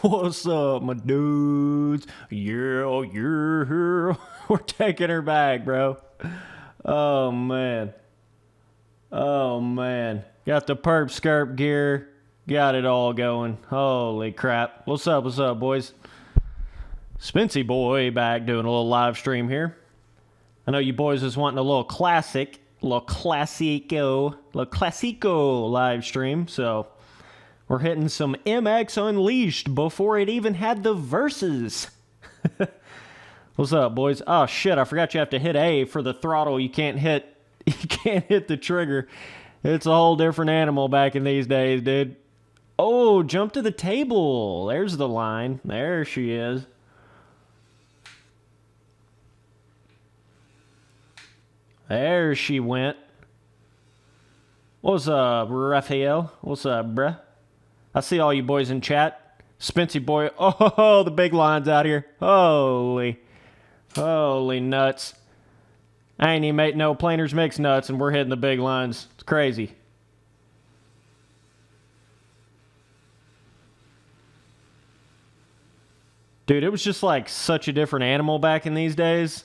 What's up, my dudes? Yeah, yeah. We're taking her back, bro. Oh, man. Oh, man. Got the perp skirp gear. Got it all going. Holy crap. What's up, boys? Spency boy back doing a little live stream here. I know you boys was wanting a little classico live stream, so we're hitting some MX Unleashed before it even had the verses. What's up, boys? Oh shit, I forgot you have to hit A for the throttle. You can't hit the trigger. It's a whole different animal back in these days, dude. Oh, jump to the table. There's the line. There she is. There she went. What's up, Raphael? What's up, bruh? I see all you boys in chat. Spency boy. Oh, the big line's out here. Holy nuts. I ain't even made no planers mix nuts, and we're hitting the big lines. It's crazy. Dude, it was just like such a different animal back in these days.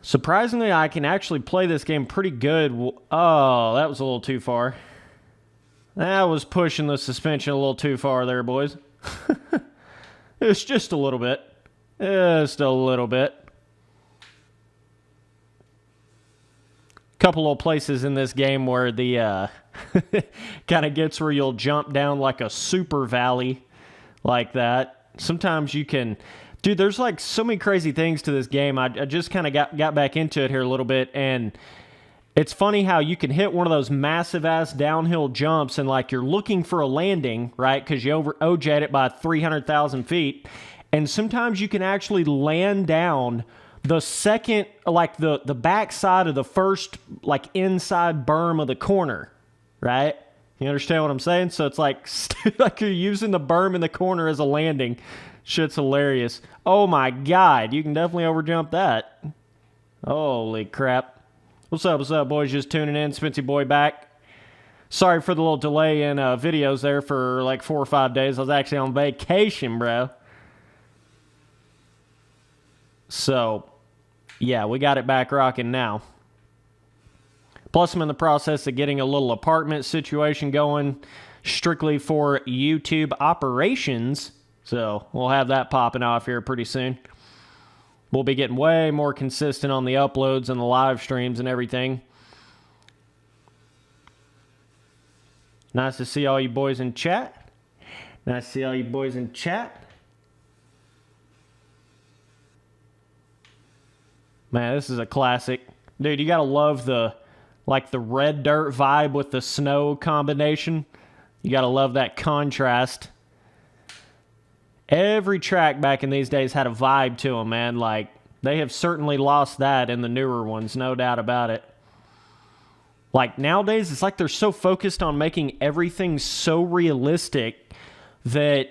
Surprisingly, I can actually play this game pretty good. Oh, that was a little too far. That was pushing the suspension a little too far there, boys. It's just a little bit. Just a little bit. Couple of places in this game where the kind of gets where you'll jump down like a super valley like that. Sometimes you can... Dude, there's like so many crazy things to this game. I just kind of got back into it here a little bit, and it's funny how you can hit one of those massive-ass downhill jumps and like you're looking for a landing, right, because you OJ'd it by 300,000 feet, and sometimes you can actually land down the second, like the back side of the first, like inside berm of the corner, right? You understand what I'm saying? So it's like, like you're using the berm in the corner as a landing. Shit's hilarious. Oh my god, you can definitely overjump that. Holy crap. What's up, boys? Just tuning in. Spency boy back. Sorry for the little delay in videos there for like 4 or 5 days. I was actually on vacation, bro. So, yeah, we got it back rocking now. Plus, I'm in the process of getting a little apartment situation going strictly for YouTube operations. So we'll have that popping off here pretty soon. We'll be getting way more consistent on the uploads and the live streams and everything. Nice to see all you boys in chat. Nice to see all you boys in chat. Man, this is a classic. Dude, you gotta love the red dirt vibe with the snow combination. You gotta love that contrast. Every track back in these days had a vibe to them, man. Like, they have certainly lost that in the newer ones, no doubt about it. Like, nowadays, it's like they're so focused on making everything so realistic that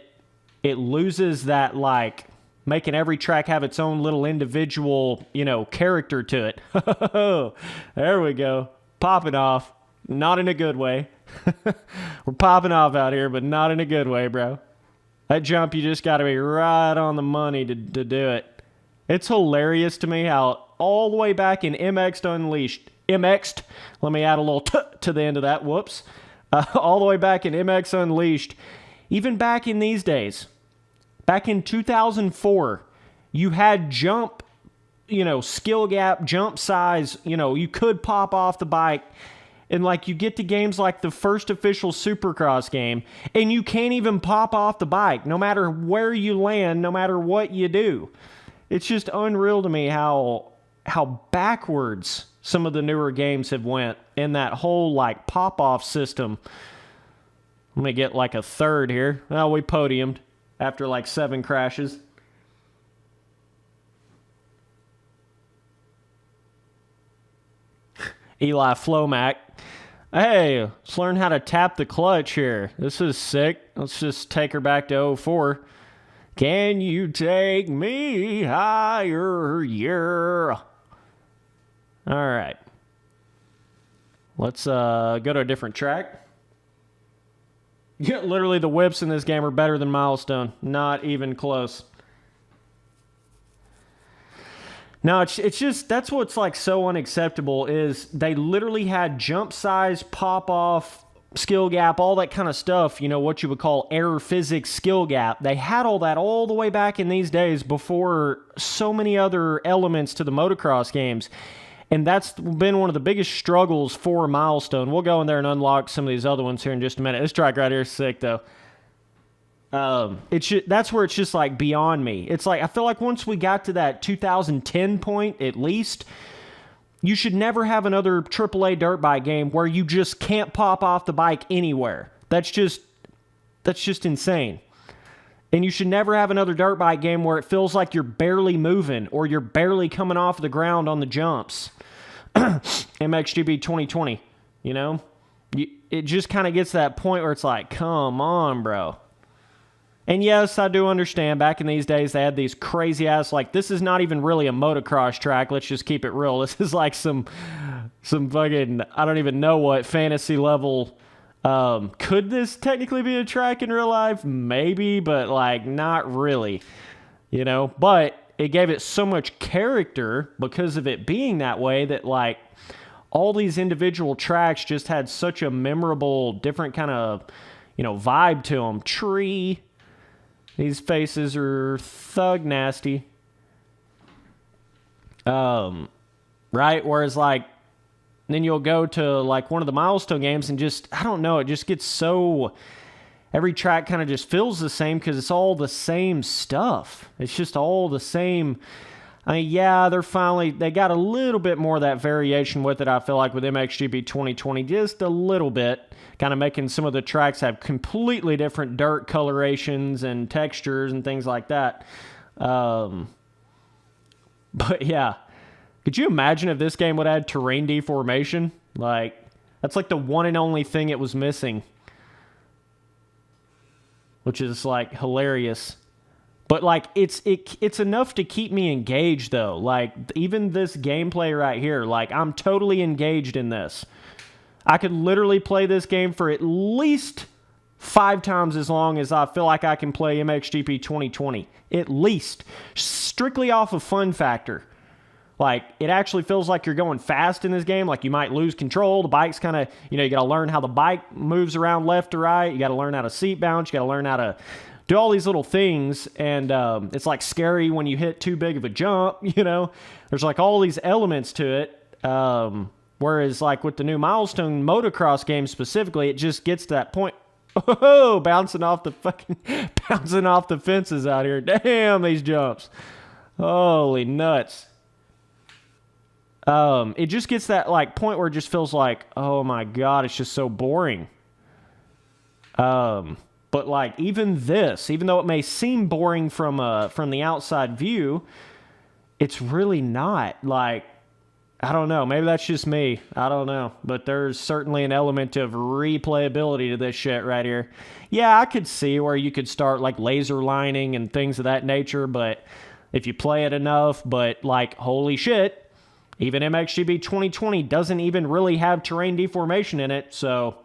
it loses that, like, making every track have its own little individual, you know, character to it. There we go. Popping off. Not in a good way. We're popping off out here, but not in a good way, bro. That jump, you just got to be right on the money to do it. It's hilarious to me how all the way back in MX'd Unleashed, MX'd, let me add a little t to the end of that, whoops. All the way back in MX Unleashed, even back in these days, back in 2004, you had jump, you know, skill gap, jump size, you know, you could pop off the bike. And, like, you get to games like the first official Supercross game, and you can't even pop off the bike, no matter where you land, no matter what you do. It's just unreal to me how backwards some of the newer games have went in that whole, like, pop-off system. Let me get, like, a third here. Well, we podiumed after, like, 7 crashes. Eli Flomac. Hey, let's learn how to tap the clutch here. This is sick. Let's just take her back to 04. Can you take me higher? Yeah. All right. Let's go to a different track. Yeah, literally the whips in this game are better than Milestone. Not even close. No, it's just, that's what's like so unacceptable is they literally had jump size, pop off, skill gap, all that kind of stuff, you know, what you would call error physics skill gap. They had all that all the way back in these days before so many other elements to the motocross games. And that's been one of the biggest struggles for Milestone. We'll go in there and unlock some of these other ones here in just a minute. This track right here is sick, though. That's where it's just like beyond me. It's like I feel like once we got to that 2010 point, at least, you should never have another AAA dirt bike game where you just can't pop off the bike anywhere. That's just insane. And you should never have another dirt bike game where it feels like you're barely moving or you're barely coming off the ground on the jumps. MXGP 2020, you know? It just kind of gets to that point where it's like, come on, bro. And yes, I do understand. Back in these days, they had these crazy ass, like, this is not even really a motocross track. Let's just keep it real. This is like some fucking, I don't even know what fantasy level. Could this technically be a track in real life? Maybe, but like not really, you know? But it gave it so much character because of it being that way that like all these individual tracks just had such a memorable, different kind of, you know, vibe to them. Tree. These faces are thug nasty. Right? Whereas, like, then you'll go to, like, one of the Milestone games and just, I don't know, it just gets so... Every track kind of just feels the same because it's all the same stuff. It's just all the same... I mean, yeah, they got a little bit more of that variation with it, I feel like, with MXGP 2020, just a little bit. Kind of making some of the tracks have completely different dirt colorations and textures and things like that. But yeah, could you imagine if this game would add terrain deformation? Like, that's like the one and only thing it was missing. Which is like hilarious. But like, it's enough to keep me engaged though. Like, even this gameplay right here, like, I'm totally engaged in this. I could literally play this game for at least 5 times as long as I feel like I can play MXGP 2020. At least. Strictly off of fun factor. Like, it actually feels like you're going fast in this game. Like, you might lose control. The bike's kind of, you know, you got to learn how the bike moves around left to right. You got to learn how to seat bounce. You got to learn how to do all these little things. And it's, like, scary when you hit too big of a jump, you know. There's, like, all these elements to it. Whereas, like, with the new Milestone motocross game specifically, it just gets to that point. Oh, bouncing off the fences out here. Damn, these jumps. Holy nuts. It just gets that, like, point where it just feels like, oh my God, it's just so boring. But, like, even though it may seem boring from the outside view, it's really not. Like, I don't know. Maybe that's just me. I don't know. But there's certainly an element of replayability to this shit right here. Yeah, I could see where you could start, like, laser lining and things of that nature, but if you play it enough, but, like, holy shit, even MXGP 2020 doesn't even really have terrain deformation in it, so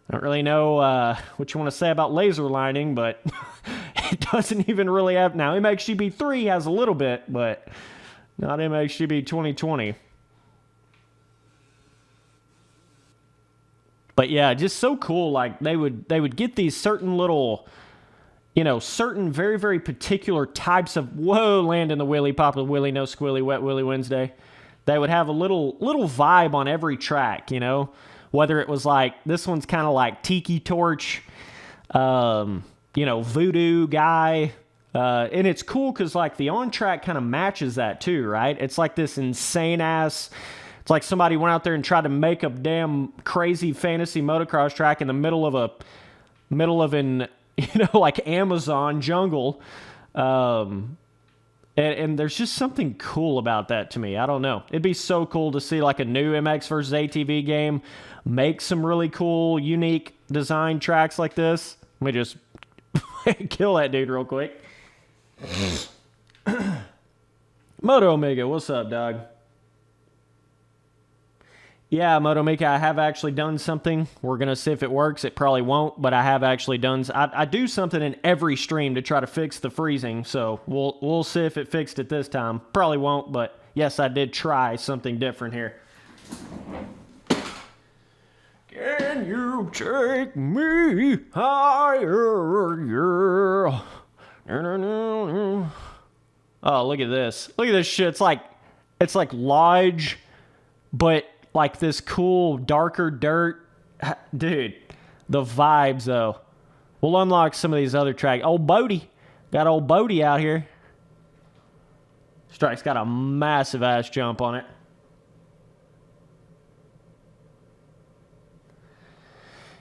I don't really know what you want to say about laser lining, but it doesn't even really have... Now, MXGP 3 has a little bit, but not MXGP 2020. But yeah, just so cool. Like, they would get these certain little, you know, certain very, very particular types of, whoa, land in the wheelie, pop the wheelie, no squilly, wet willy Wednesday. They would have a little vibe on every track, you know, whether it was like, this one's kind of like Tiki Torch, you know, Voodoo Guy. And it's cool because, like, the on-track kind of matches that too, right? It's like this insane-ass... It's like somebody went out there and tried to make a damn crazy fantasy motocross track in the middle of an, you know, like Amazon jungle. And there's just something cool about that to me. I don't know. It'd be so cool to see, like, a new MX versus ATV game make some really cool, unique design tracks like this. Let me just kill that dude real quick. Moto Omega, what's up, dog? Yeah, Motomika, I have actually done something. We're going to see if it works. It probably won't, but I have actually done... I do something in every stream to try to fix the freezing, so we'll see if it fixed it this time. Probably won't, but yes, I did try something different here. Can you take me higher? Oh, look at this. Look at this shit. It's like Lodge, but like this cool, darker dirt. Dude, the vibes, though. We'll unlock some of these other tracks. Old Bodie. Got old Bodie out here. Strike's got a massive ass jump on it.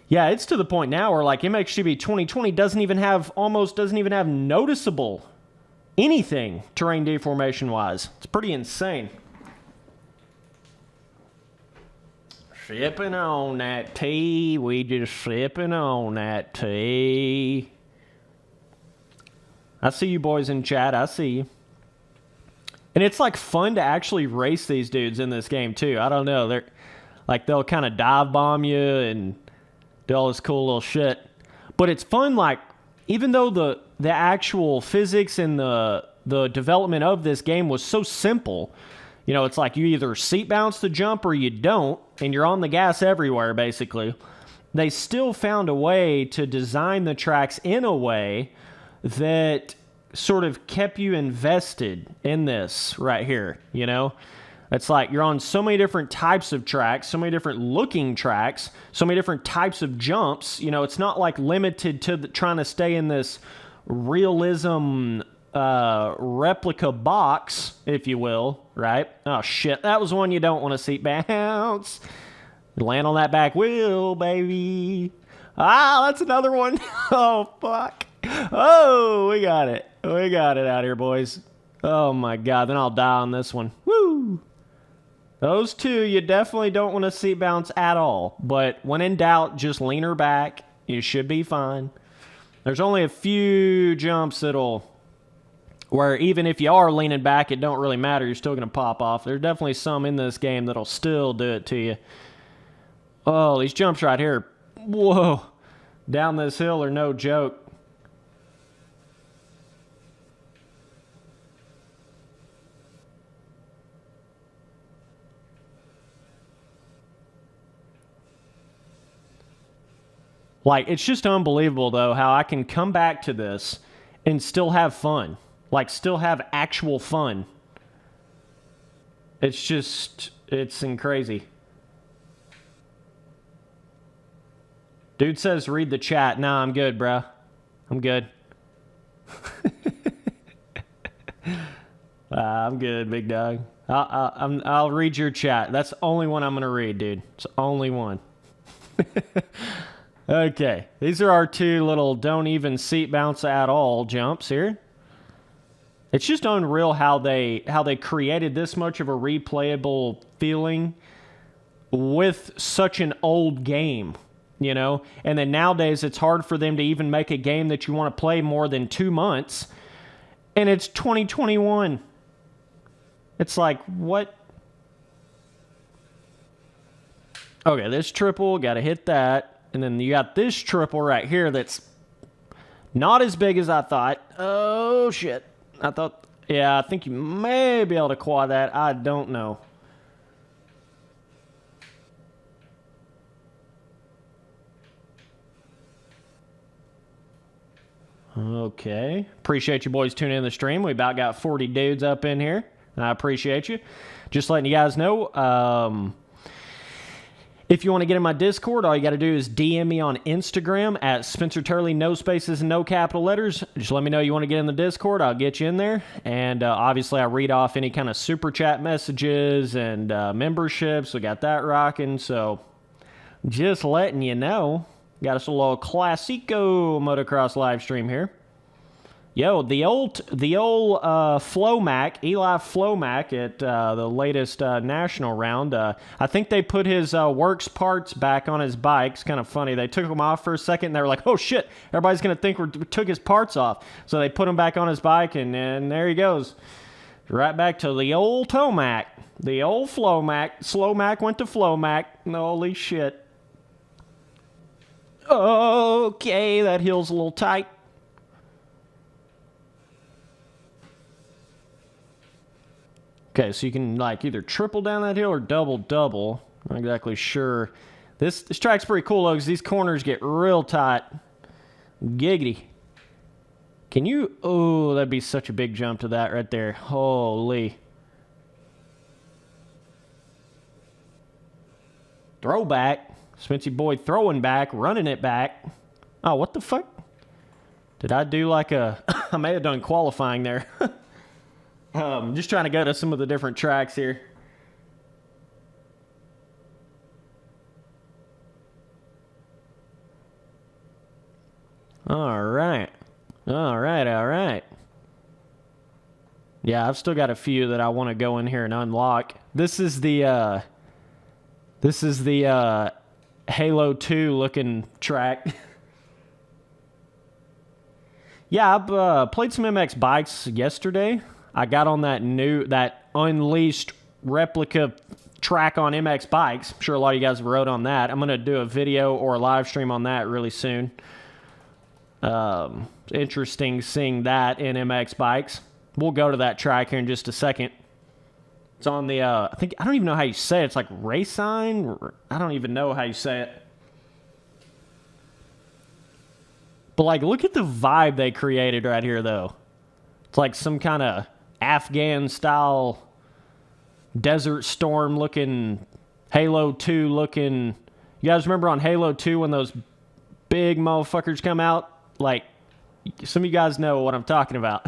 Yeah, it's to the point now where like MXGP 2020 almost doesn't even have noticeable anything terrain deformation wise. It's pretty insane. Sipping on that tea. We just sipping on that tea. I see you boys in chat. I see you. And it's like fun to actually race these dudes in this game too. I don't know. They'll kind of dive bomb you and do all this cool little shit. But it's fun, like, even though the actual physics and the development of this game was so simple, you know, it's like you either seat bounce the jump or you don't, and you're on the gas everywhere, basically. They still found a way to design the tracks in a way that sort of kept you invested in this right here, you know? It's like you're on so many different types of tracks, so many different looking tracks, so many different types of jumps. You know, it's not like limited to trying to stay in this realism replica box, if you will, right? Oh, shit. That was one you don't want to seat bounce. Land on that back wheel, baby. Ah, that's another one. Oh, fuck. Oh, we got it. We got it out here, boys. Oh, my God. Then I'll die on this one. Woo! Those two, you definitely don't want to seat bounce at all. But when in doubt, just lean her back. You should be fine. There's only a few jumps where even if you are leaning back, it don't really matter. You're still going to pop off. There's definitely some in this game that'll still do it to you. Oh, these jumps right here. Whoa. Down this hill are no joke. Like, it's just unbelievable, though, how I can come back to this and still have fun. Like, still have actual fun. It's crazy. Dude says read the chat. Nah, I'm good, bro. I'm good. I'm good, big dog. I'll read your chat. That's the only one I'm going to read, dude. It's the only one. Okay, these are our two little don't even seat bounce at all jumps here. It's just unreal how they created this much of a replayable feeling with such an old game, you know? And then nowadays it's hard for them to even make a game that you want to play more than 2 months. And it's 2021. It's like, what? Okay, this triple, got to hit that. And then you got this triple right here that's not as big as I thought. Oh, shit. I think you may be able to quad that. I don't know. Okay. Appreciate you boys tuning in the stream. We about got 40 dudes up in here. I appreciate you. Just letting you guys know, if you want to get in my Discord, all you got to do is DM me on Instagram at Spencer Turley, no spaces and no capital letters. Just let me know you want to get in the Discord. I'll get you in there. And obviously, I read off any kind of super chat messages and memberships. We got that rocking. So just letting you know. Got us a little Classico Motocross live stream here. Yo, the old Flomac, Eli Flomac at the latest national round. I think they put his works parts back on his bike. It's kind of funny. They took them off for a second, and they were like, oh, shit, everybody's going to think we took his parts off. So they put him back on his bike, and there he goes. Right back to the old Tomac. The old Flomac. Slow-Mac went to Flomac. Holy shit. Okay, that hill's a little tight. Okay, so you can like either triple down that hill or double. Not exactly sure. This track's pretty cool though, because these corners get real tight. Giggity. Can you... Oh, that'd be such a big jump to that right there. Holy. Throwback. Spency boy throwing back, running it back. Oh, what the fuck? Did I do like a... I may have done qualifying there. Just trying to go to some of the different tracks here. All right. Yeah, I've still got a few that I want to go in here and unlock. This is the Halo 2 looking track. Yeah, I've played some MX bikes yesterday. I got on that unleashed replica track on MX bikes. I'm sure a lot of you guys have rode on that. I'm going to do a video or a live stream on that really soon. Interesting seeing that in MX bikes. We'll go to that track here in just a second. It's on the, I don't even know how you say it. It's like Racine? I don't even know how you say it. But like, look at the vibe they created right here though. It's like some kind of Afghan style Desert Storm looking, Halo 2 looking. You guys remember on Halo 2 when those big motherfuckers come out? Like, some of you guys know what I'm talking about.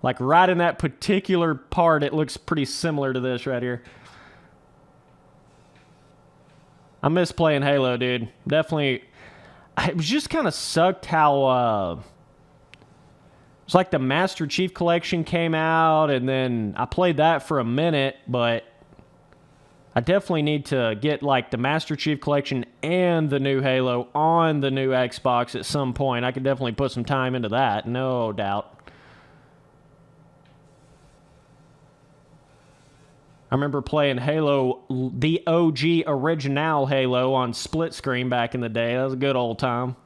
Like right in that particular part, it looks pretty similar to this right here. I miss playing Halo, dude. Definitely. It was just kind of sucked how it's like the Master Chief Collection came out, and then I played that for a minute, but I definitely need to get like the Master Chief Collection and the new Halo on the new Xbox at some point. I could definitely put some time into that, no doubt. I remember playing Halo, the OG original Halo on split screen back in the day. That was a good old time.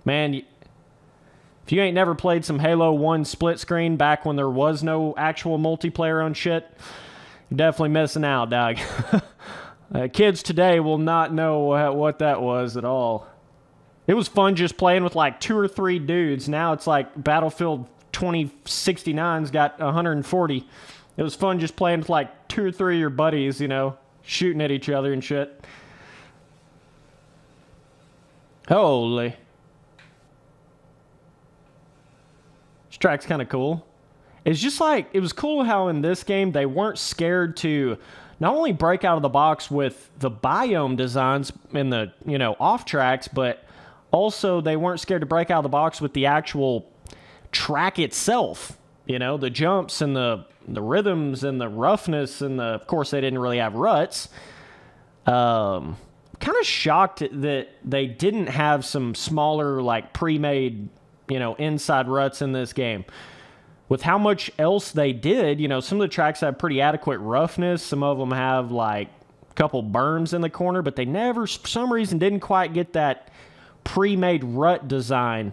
Man, if you ain't never played some Halo 1 split screen back when there was no actual multiplayer on shit, you're definitely missing out, dog. Kids today will not know what that was at all. It was fun just playing with like 2 or 3 dudes. Now it's like Battlefield 2069's got 140. It was fun just playing with like 2 or 3 of your buddies, you know, shooting at each other and shit. Holy. This track's kind of cool. It's just like, it was cool how in this game they weren't scared to not only break out of the box with the biome designs in the, you know, off tracks, but also they weren't scared to break out of the box with the actual track itself. You know, the jumps and the rhythms and the roughness and of course they didn't really have ruts. Kind of shocked that they didn't have some smaller like pre-made, you know, inside ruts in this game. With how much else they did, you know, some of the tracks have pretty adequate roughness. Some of them have like a couple berms in the corner, but they never, for some reason, didn't quite get that pre-made rut design.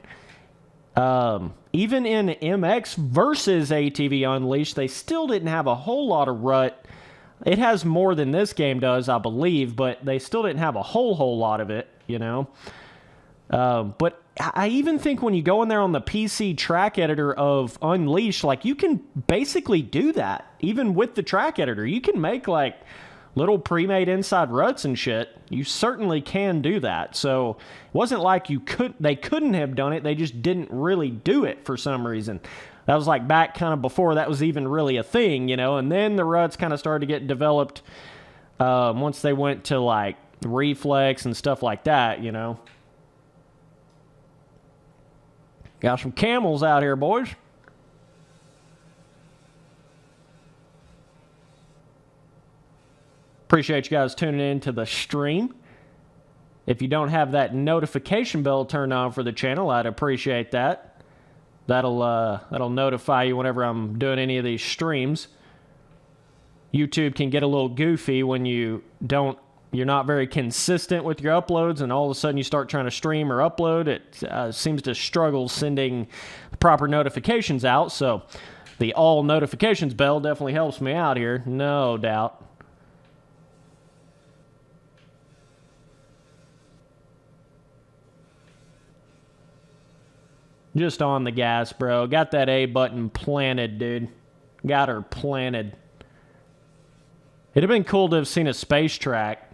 Even in MX versus ATV Unleashed, they still didn't have a whole lot of rut. It has more than this game does, I believe, but they still didn't have a whole lot of it, you know. But I even think when you go in there on the PC track editor of Unleashed, like you can basically do that. Even with the track editor, you can make like little pre-made inside ruts and shit. You certainly can do that. So it wasn't like they couldn't have done it. They just didn't really do it for some reason. That was like back kind of before that was even really a thing, you know. And then the ruts kind of started to get developed once they went to like reflex and stuff like that, you know. Got some camels out here, boys. Appreciate you guys tuning in to the stream. If you don't have that notification bell turned on for the channel, I'd appreciate that. That'll notify you whenever I'm doing any of these streams. YouTube can get a little goofy when you're not very consistent with your uploads, and all of a sudden you start trying to stream or upload. It seems to struggle sending the proper notifications out, so the all notifications bell definitely helps me out here, no doubt. Just on the gas, bro. Got that A button planted, dude. Got her planted. It'd have been cool to have seen a space track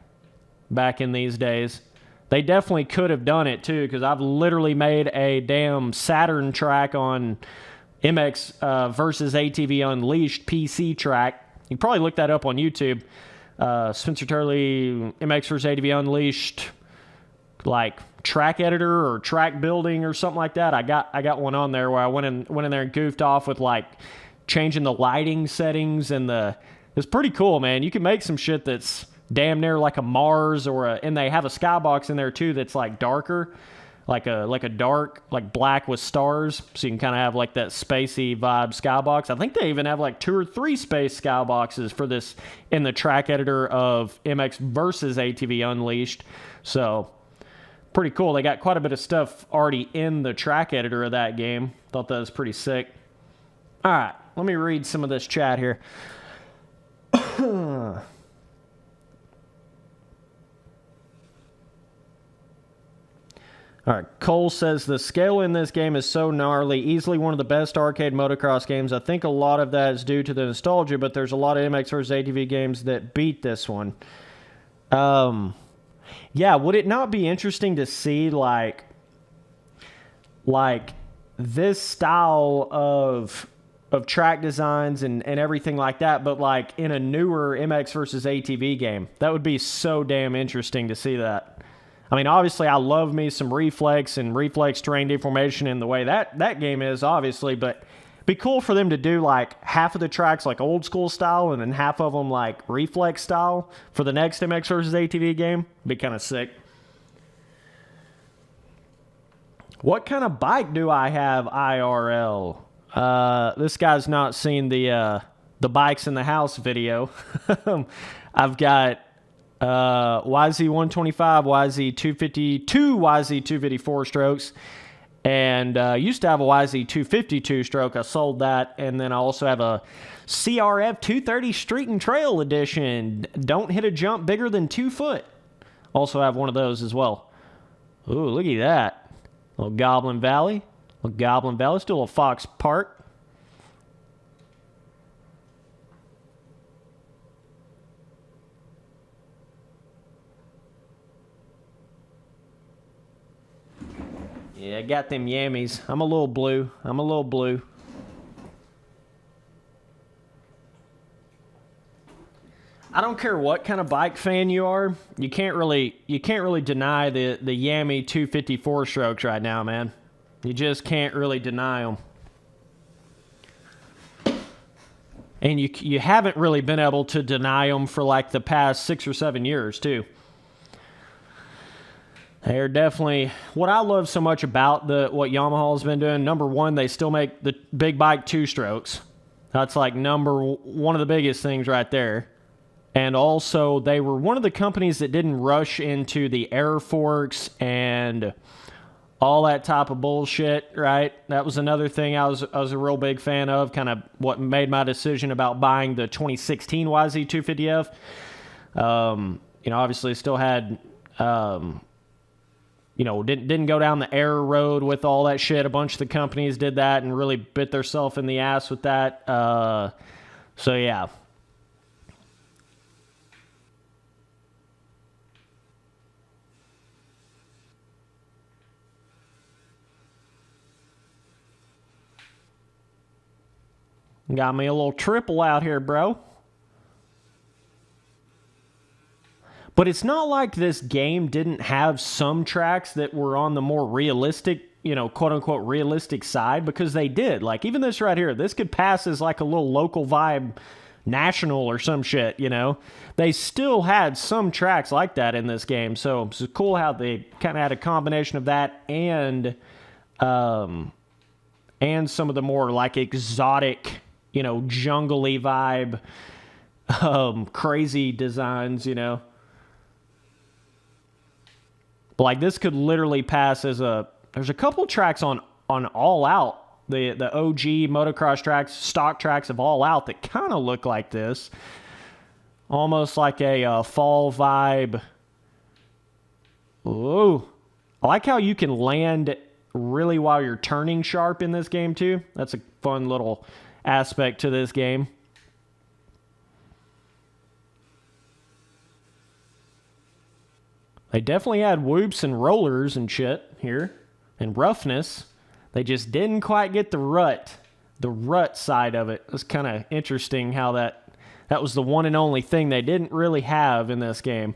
back in these days. They definitely could have done it, too, because I've literally made a damn Saturn track on MX versus ATV Unleashed PC track. You can probably look that up on YouTube. Spencer Turley, MX versus ATV Unleashed, like track editor or track building or something like that. I got one on there where I went in there and goofed off with like changing the lighting settings, and it's pretty cool, man. You can make some shit that's damn near like a Mars and they have a skybox in there too that's like darker, like a dark, like black with stars, so you can kind of have like that spacey vibe skybox. I think they even have like 2 or 3 space skyboxes for this in the track editor of MX versus ATV Unleashed. So pretty cool. They got quite a bit of stuff already in the track editor of that game. Thought that was pretty sick. All right, let me read some of this chat here. All right, Cole says, the scale in this game is so gnarly, easily one of the best arcade motocross games. I think a lot of that is due to the nostalgia, but there's a lot of MX vs. ATV games that beat this one. Yeah, would it not be interesting to see, like this style of track designs and everything like that, but like in a newer MX versus ATV game? That would be so damn interesting to see that. I mean, obviously, I love me some reflex and reflex terrain deformation in the way that game is, obviously, but it'd be cool for them to do like half of the tracks like old school style and then half of them like reflex style for the next MX versus ATV game. Be kind of sick. What kind of bike do I have IRL? This guy's not seen the bikes in the house video. I've got YZ125, YZ252, YZ254 strokes, and used to have a YZ252 stroke. I sold that, and then I also have a CRF 230 Street and Trail Edition. Don't hit a jump bigger than 2 foot. Also have one of those as well. Ooh, look at that. Little Goblin Valley. Still a Fox Park. Yeah, I got them yammies. I'm a little blue. I don't care what kind of bike fan you are. You can't really deny the Yami 254 strokes right now, man. You just can't really deny them. And you haven't really been able to deny them for like the past 6 or 7 years, too. They're definitely what I love so much about what Yamaha's been doing. Number one, they still make the big bike 2-strokes. That's like one of the biggest things right there. And also, they were one of the companies that didn't rush into the air forks and all that type of bullshit, right? That was another thing I was a real big fan of, kind of what made my decision about buying the 2016 YZ250F. Obviously still had, didn't go down the air road with all that shit. A bunch of the companies did that and really bit themselves in the ass with that. So, yeah. Got me a little triple out here, bro. But it's not like this game didn't have some tracks that were on the more realistic, quote-unquote realistic side, because they did. Like, even this right here, this could pass as like a little local vibe national or some shit, They still had some tracks like that in this game, so it's cool how they kind of had a combination of that and some of the more like exotic, jungly vibe crazy designs, you know. But like this could literally pass as a. There's a couple tracks on All Out, the OG motocross tracks, stock tracks of All Out that kind of look like this, almost like a fall vibe. Ooh, I like how you can land really while you're turning sharp in this game too. That's a fun little aspect to this game. They definitely had whoops and rollers and shit here, and roughness. They just didn't quite get the rut side of it. It's kind of interesting how that was the one and only thing they didn't really have in this game.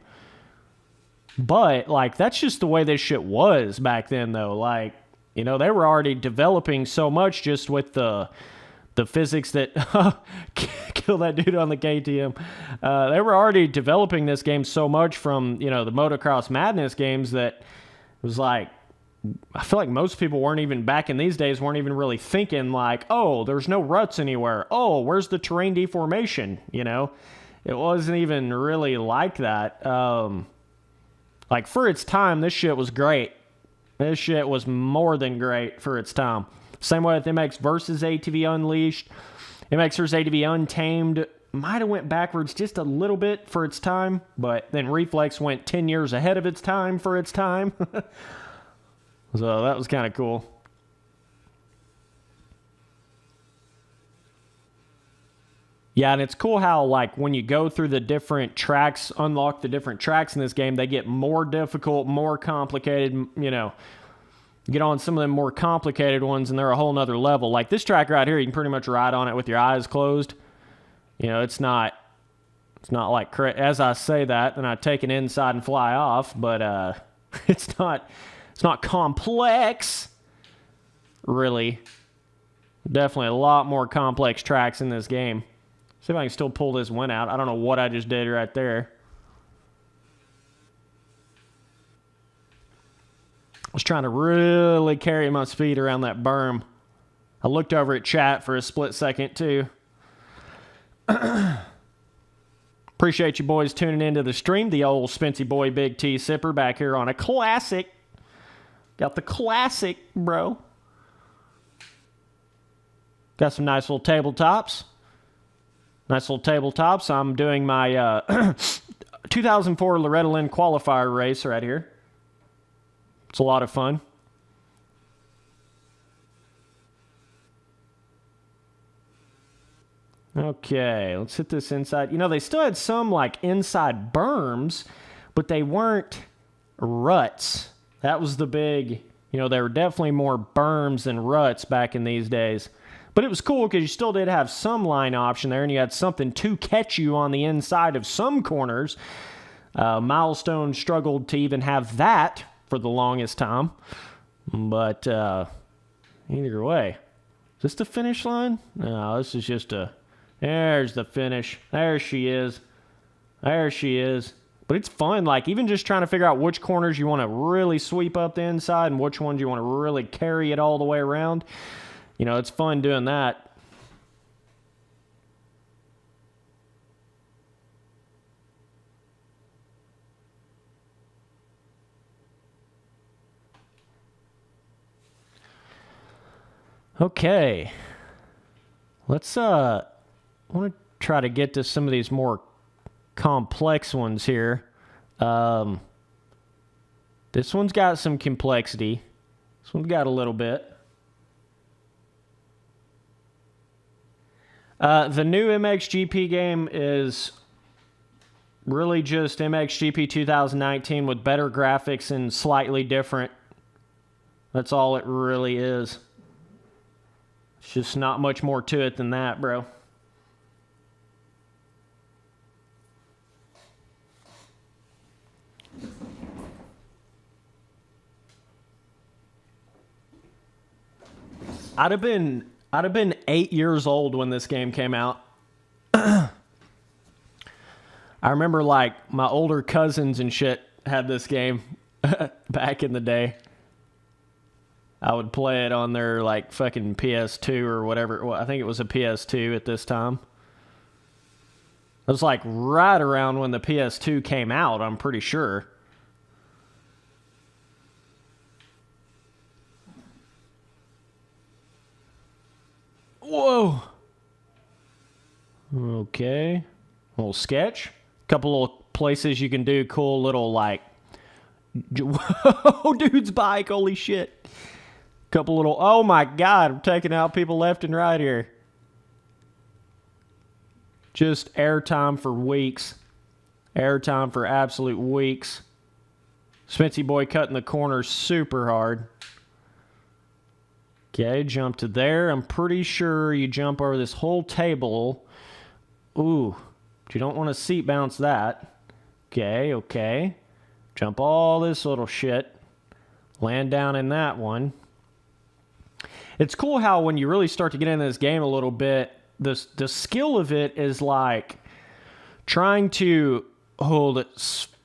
But, like, that's just the way this shit was back then, though. Like, you know, they were already developing so much just with the physics that kill that dude on the KTM. They were already developing this game so much from, you know, the Motocross Madness games that it was like, I feel like most people weren't even, back in these days, weren't even really thinking like, oh, there's no ruts anywhere. Oh, where's the terrain deformation? You know, it wasn't even really like that. Like, for its time, this shit was great. This shit was more than great for its time. Same way with MX versus ATV Unleashed. MX versus ATV Untamed might have went backwards just a little bit for its time, but then Reflex went 10 years ahead of its time for its time. So that was kind of cool. Yeah, and it's cool how, like, when you go through the different tracks, unlock the different tracks in this game, they get more difficult, more complicated, you know. Get on some of them more complicated ones, and they're a whole nother level. Like this track right here, you can pretty much ride on it with your eyes closed. You know, it's not like, as I say that, then I take it inside and fly off, but it's not complex, really. Definitely a lot more complex tracks in this game. See if I can still pull this one out. I don't know what I just did right there. I was trying to really carry my speed around that berm. I looked over at chat for a split second, too. Appreciate you boys tuning into the stream. The old Spency Boy Big T Sipper back here on a classic. Got the classic, bro. Got some nice little tabletops. I'm doing my 2004 Loretta Lynn qualifier race right here. It's a lot of fun. Okay, let's hit this inside. You know, they still had some, like, inside berms, but they weren't ruts. That was the big, you know, there were definitely more berms than ruts back in these days. But it was cool because you still did have some line option there, and you had something to catch you on the inside of some corners. Milestone struggled to even have that for the longest time. But either way. Is this the finish line? No, this is just a... There's the finish. There she is. There she is. But it's fun, like, even just trying to figure out which corners you want to really sweep up the inside and which ones you want to really carry it all the way around. You know, it's fun doing that. Okay. Let's, I want to try to get to some of these more complex ones here. This one's got some complexity. This one's got a little bit. The new MXGP game is really just MXGP 2019 with better graphics and slightly different. That's all it really is. It's just not much more to it than that, bro. I'd have been 8 years old when this game came out. I remember, like, my older cousins and shit had this game back in the day. I would play it on their, like, fucking PS2 or whatever. Well, I think it was a PS2 at this time. It was like right around when the PS2 came out, I'm pretty sure. Whoa. Okay. A little sketch. Couple little places you can do cool little like... Whoa, dude's bike. Holy shit. Couple little... Oh my God. I'm taking out people left and right here. Just airtime for weeks. Airtime for absolute weeks. Spency boy cutting the corners super hard. Okay, jump to there. I'm pretty sure you jump over this whole table. Ooh, but you don't want to seat bounce that. Okay, okay. Jump all this little shit. Land down in that one. It's cool how when you really start to get into this game a little bit, the skill of it is like trying to hold it.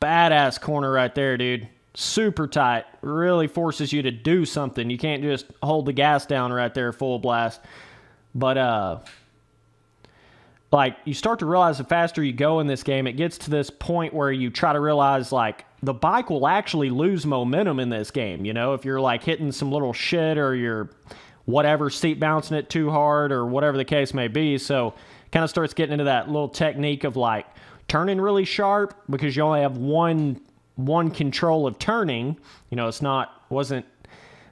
Badass corner right there, dude. Super tight. Really forces you to do something. You can't just hold the gas down right there full blast. But, like, you start to realize the faster you go in this game, it gets to this point where you try to realize, like, the bike will actually lose momentum in this game, you know? If you're, like, hitting some little shit or you're, whatever, seat bouncing it too hard or whatever the case may be. So, kind of starts getting into that little technique of, like, turning really sharp because you only have one control of turning. You know, this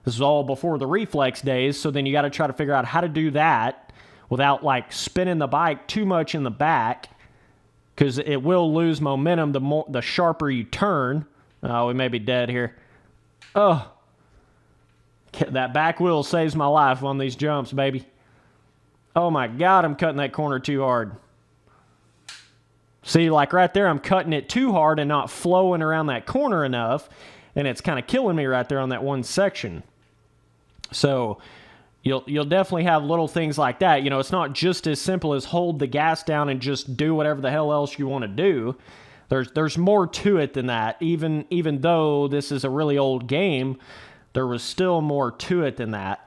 is all before the reflex days, so then you got to try to figure out how to do that without like spinning the bike too much in the back, because it will lose momentum the sharper you turn. Oh, we may be dead here. Oh, that back wheel saves my life on these jumps, baby. Oh my God, I'm cutting that corner too hard. See, like right there, I'm cutting it too hard and not flowing around that corner enough, and it's kind of killing me right there on that one section. So you'll definitely have little things like that. You know, it's not just as simple as hold the gas down and just do whatever the hell else you want to do. There's more to it than that. Even though this is a really old game, there was still more to it than that.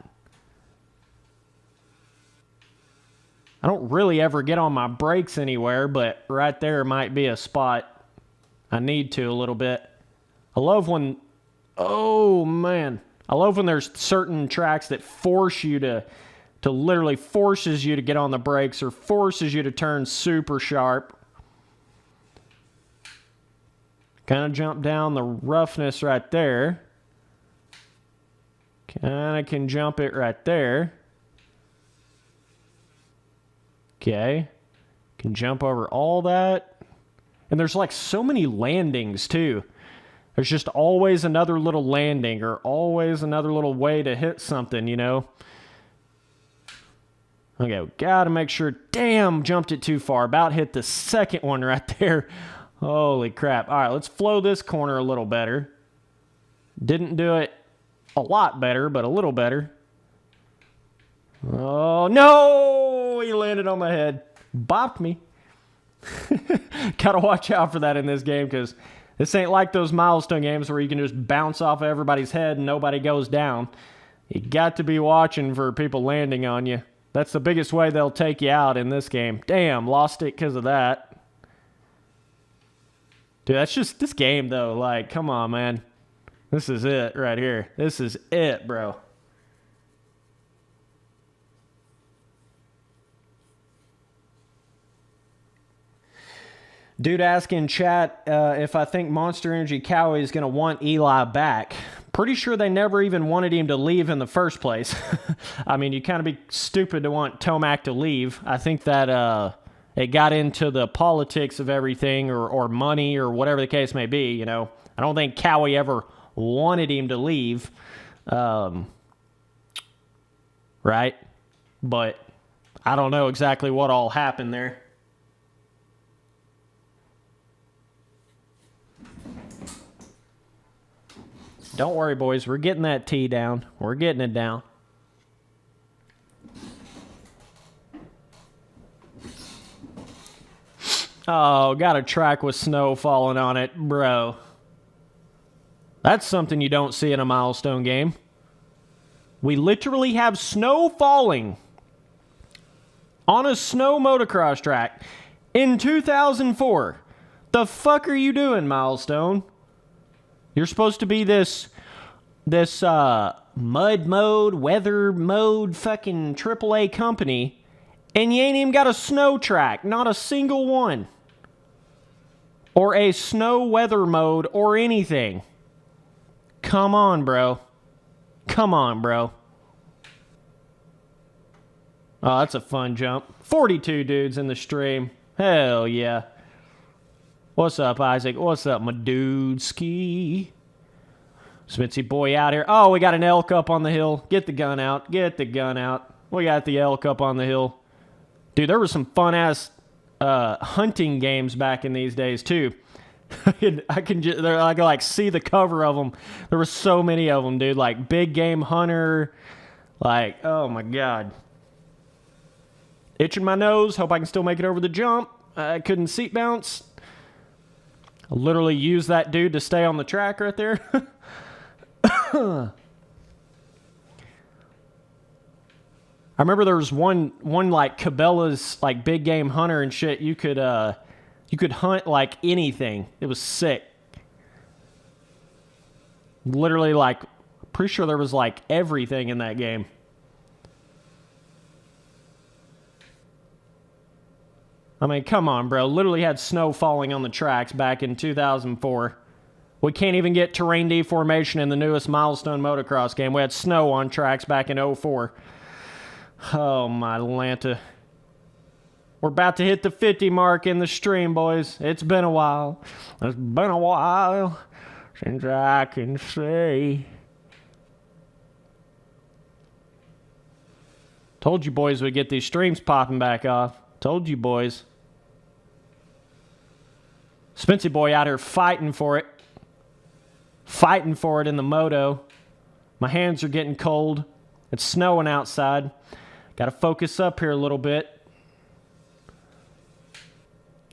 I don't really ever get on my brakes anywhere, but right there might be a spot I need to a little bit. I love when... Oh, man. I love when there's certain tracks that force you to literally forces you to get on the brakes or forces you to turn super sharp. Kind of jump down the roughness right there. Kind of can jump it right there. Okay. Can jump over all that. And there's like so many landings too. There's just always another little landing or always another little way to hit something, you know. Okay, we gotta make sure. Damn, jumped it too far. About hit the second one right there. Holy crap. All right, let's flow this corner a little better. Didn't do it a lot better, but a little better. Oh, no! He landed on my head. Bopped me. Gotta watch out for that in this game, because this ain't like those milestone games where you can just bounce off everybody's head and nobody goes down. You got to be watching for people landing on you. That's the biggest way they'll take you out in this game. Damn, lost it because of that. Dude, that's just this game, though. Like, come on, man. This is it right here. This is it, bro. Dude asking chat if I think Monster Energy Cowie is going to want Eli back. Pretty sure they never even wanted him to leave in the first place. I mean, you kind of be stupid to want Tomac to leave. I think that it got into the politics of everything or money or whatever the case may be, you know. I don't think Cowie ever wanted him to leave. Right? But I don't know exactly what all happened there. Don't worry, boys. We're getting that T down. We're getting it down. Oh, got a track with snow falling on it, bro. That's something you don't see in a milestone game. We literally have snow falling on a snow motocross track In 2004. The fuck are you doing, Milestone? You're supposed to be this mud mode, weather mode fucking AAA company, and you ain't even got a snow track. Not a single one. Or a snow weather mode or anything. Come on, bro. Come on, bro. Oh, that's a fun jump. 42 dudes in the stream. Hell yeah. What's up, Isaac? What's up, my dude? Ski. Smitzy boy out here. Oh, we got an elk up on the hill. Get the gun out. Get the gun out. We got the elk up on the hill. Dude, there were some fun-ass hunting games back in these days, too. I can like see the cover of them. There were so many of them, dude. Like Big Game Hunter. Like, oh, my God. Itching my nose. Hope I can still make it over the jump. I couldn't seat bounce. I literally used that dude to stay on the track right there. I remember there was one like Cabela's like Big Game Hunter and shit. You could hunt like anything. It was sick. Literally, like, pretty sure there was like everything in that game. I mean, come on, bro. Literally had snow falling on the tracks back in 2004. We can't even get terrain deformation in the newest Milestone Motocross game. We had snow on tracks back in 04. Oh, my Lanta. We're about to hit the 50 mark in the stream, boys. It's been a while. It's been a while since I can say. Told you boys we'd get these streams popping back off. Told you boys. Spency boy out here fighting for it. Fighting for it in the moto. My hands are getting cold. It's snowing outside. Got to focus up here a little bit.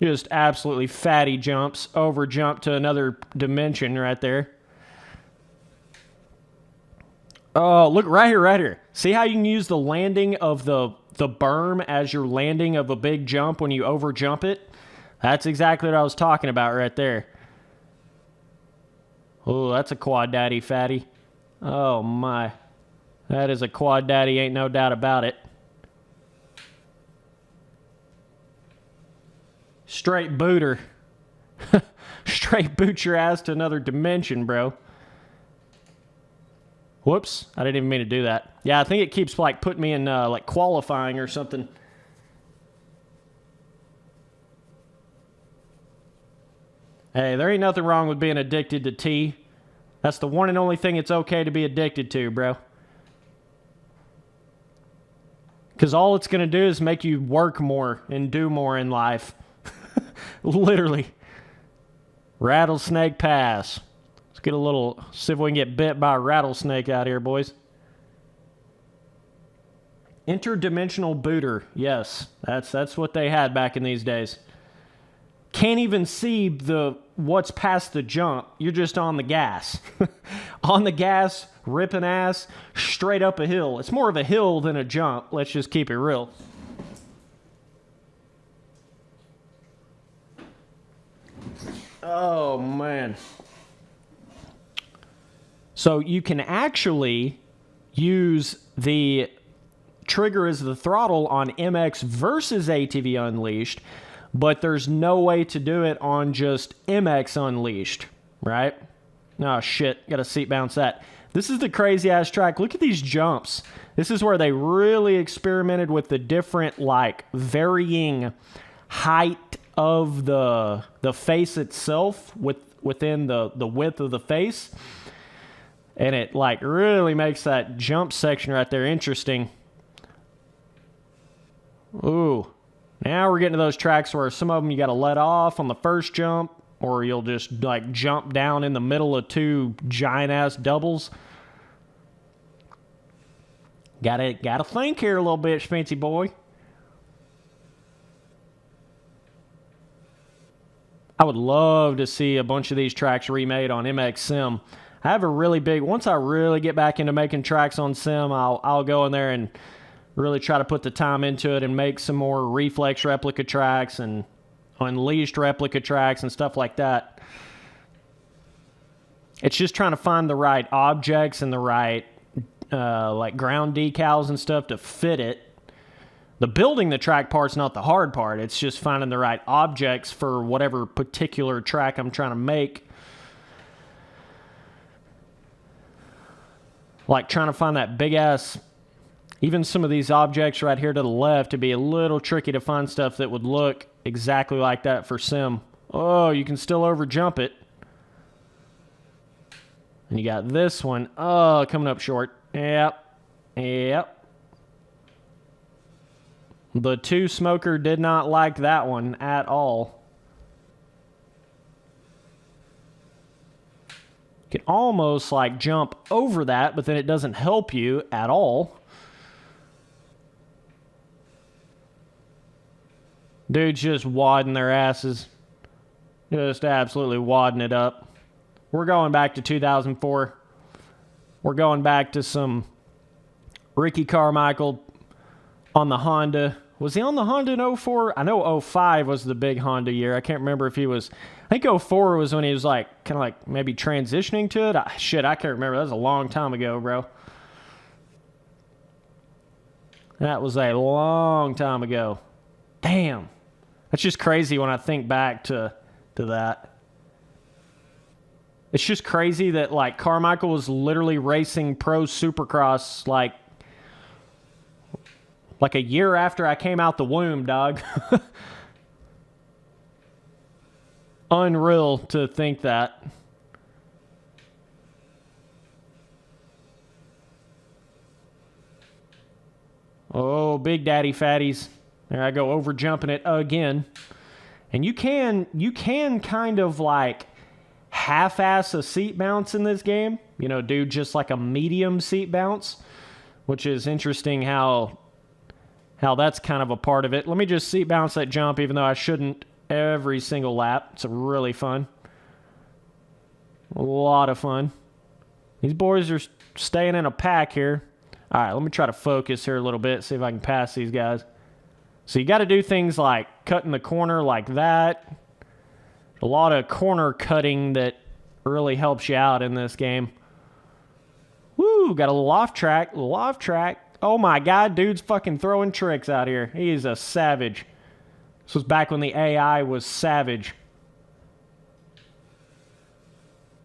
Just absolutely fatty jumps. Over jump to another dimension right there. Oh, look right here, right here. See how you can use the landing of the berm as your landing of a big jump when you over jump it? That's exactly what I was talking about right there. Oh, that's a quad daddy fatty. Oh my. That is a quad daddy, ain't no doubt about it. Straight booter. Straight boot your ass to another dimension, bro. Whoops, I didn't even mean to do that. Yeah, I think it keeps like putting me in like qualifying or something. Hey, there ain't nothing wrong with being addicted to tea. That's the one and only thing it's okay to be addicted to, bro. Because all it's going to do is make you work more and do more in life. Literally. Rattlesnake Pass. Let's get a little, see if we can get bit by a rattlesnake out here, boys. Interdimensional booter. Yes, that's what they had back in these days. Can't even see what's past the jump. You're just on the gas. On the gas, ripping ass, straight up a hill. It's more of a hill than a jump. Let's just keep it real. Oh, man. So you can actually use the trigger as the throttle on MX versus ATV Unleashed, but there's no way to do it on just MX Unleashed, right? Oh, shit. Got to seat bounce that. This is the crazy-ass track. Look at these jumps. This is where they really experimented with the different, like, varying height of the face itself within the width of the face. And it, like, really makes that jump section right there interesting. Ooh. Now we're getting to those tracks where some of them you got to let off on the first jump, or you'll just like jump down in the middle of two giant-ass doubles. Gotta think here a little bit, Spency boy. I would love to see a bunch of these tracks remade on MX Sim. I have a really big, once I really get back into making tracks on Sim, I'll go in there and really try to put the time into it and make some more reflex replica tracks and unleashed replica tracks and stuff like that. It's just trying to find the right objects and the right like ground decals and stuff to fit it. The building the track part's not the hard part. It's just finding the right objects for whatever particular track I'm trying to make. Like trying to find that big ass, even some of these objects right here to the left, it'd be a little tricky to find stuff that would look exactly like that for sim. Oh, you can still over jump it. And you got this one. Oh, coming up short. Yep. Yep. The two smoker did not like that one at all. You can almost like jump over that, but then it doesn't help you at all. Dudes just wadding their asses. Just absolutely wadding it up. We're going back to 2004. We're going back to some Ricky Carmichael on the Honda. Was he on the Honda in 04? I know 05 was the big Honda year. I can't remember if he was... I think 04 was when he was like, kind of like maybe transitioning to it. Shit, I can't remember. That was a long time ago, bro. That was a long time ago. Damn. That's just crazy when I think back to that. It's just crazy that like Carmichael was literally racing pro Supercross like a year after I came out the womb, dog. Unreal to think that. Oh, Big Daddy Fatties. There I go, over jumping it again. And you can kind of like half-ass a seat bounce in this game. You know, do just like a medium seat bounce, which is interesting how that's kind of a part of it. Let me just seat bounce that jump, even though I shouldn't every single lap. It's really fun. A lot of fun. These boys are staying in a pack here. All right, let me try to focus here a little bit, see if I can pass these guys. So you got to do things like cutting the corner like that. A lot of corner cutting that really helps you out in this game. Woo, got a little off track, Oh my God, dude's fucking throwing tricks out here. He is a savage. This was back when the AI was savage.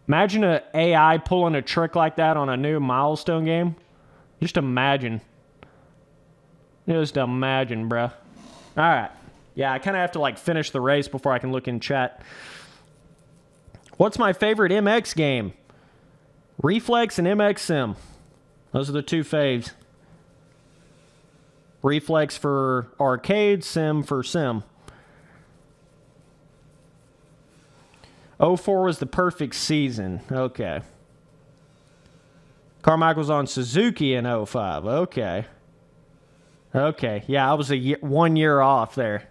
Imagine an AI pulling a trick like that on a new Milestone game. Just imagine. Just imagine, bruh. Alright. Yeah, I kind of have to like finish the race before I can look in chat. What's my favorite MX game? Reflex and MX Sim. Those are the two faves. Reflex for arcade, Sim for sim. 04 was the perfect season. Okay. Carmichael's on Suzuki in 05. Okay. Okay. Yeah, I was 1 year off there.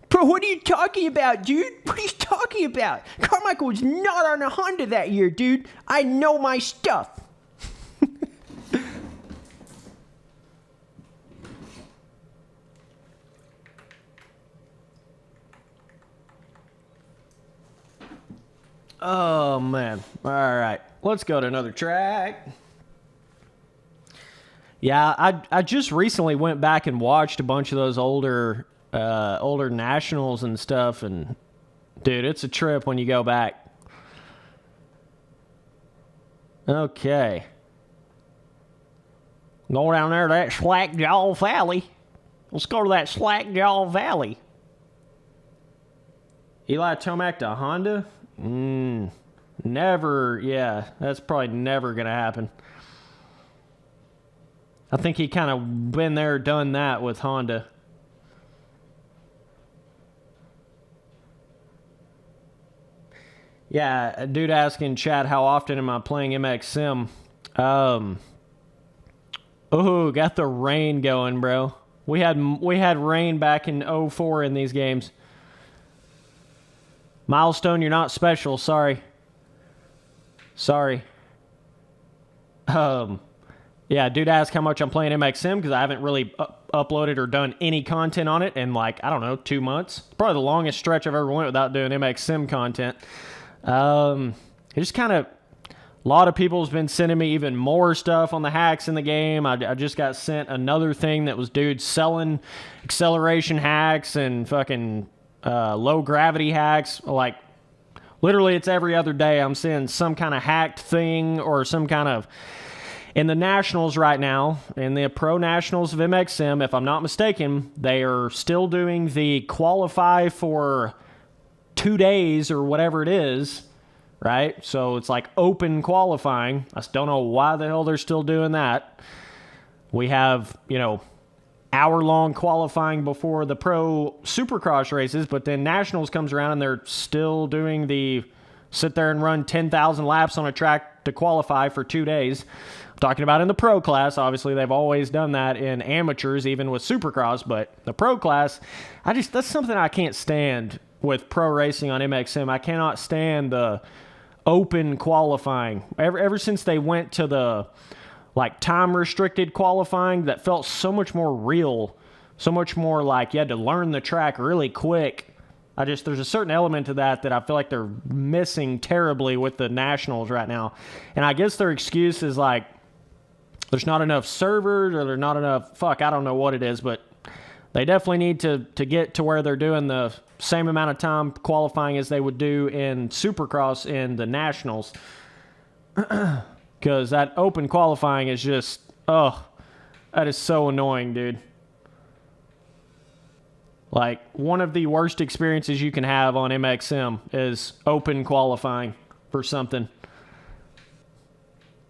Bro, what are you talking about, dude? What are you talking about? Carmichael was not on a Honda that year, dude. I know my stuff. Oh, man. All right. Let's go to another track. Yeah, I just recently went back and watched a bunch of those older nationals and stuff, and dude, it's a trip when you go back. Okay. Go down there to that Slackjaw Valley. Let's go to that Slackjaw Valley. Eli Tomac to Honda? Never. Yeah, that's probably never going to happen. I think he kind of been there, done that with Honda. Yeah, a dude asking chat, how often am I playing MX Sim? Oh, got the rain going, bro. We had rain back in '04 in these games. Milestone, you're not special. Sorry. Yeah, dude asked how much I'm playing MXM because I haven't really uploaded or done any content on it in like, I don't know, 2 months. Probably the longest stretch I've ever went without doing MXM content. It just kind of, a lot of people's been sending me even more stuff on the hacks in the game. I just got sent another thing that was dudes selling acceleration hacks and fucking low gravity hacks. Like, literally it's every other day I'm seeing some kind of hacked thing or some kind of... In the Nationals right now, in the Pro Nationals of MXM, if I'm not mistaken, they are still doing the qualify for 2 days or whatever it is, right? So it's like open qualifying. I don't know why the hell they're still doing that. We have, hour-long qualifying before the Pro Supercross races, but then Nationals comes around and they're still doing the sit there and run 10,000 laps on a track to qualify for 2 days. Talking about in the pro class, obviously they've always done that in amateurs, even with Supercross, but the pro class, that's something I can't stand with pro racing on MXM. I cannot stand the open qualifying. Ever since they went to the like time restricted qualifying, that felt so much more real, so much more like you had to learn the track really quick. There's a certain element to that I feel like they're missing terribly with the Nationals right now. And I guess their excuse is like, there's not enough servers or there's not enough, I don't know what it is, but they definitely need to get to where they're doing the same amount of time qualifying as they would do in Supercross in the Nationals. Because that open qualifying is just, that is so annoying, dude. Like, one of the worst experiences you can have on MXM is open qualifying for something.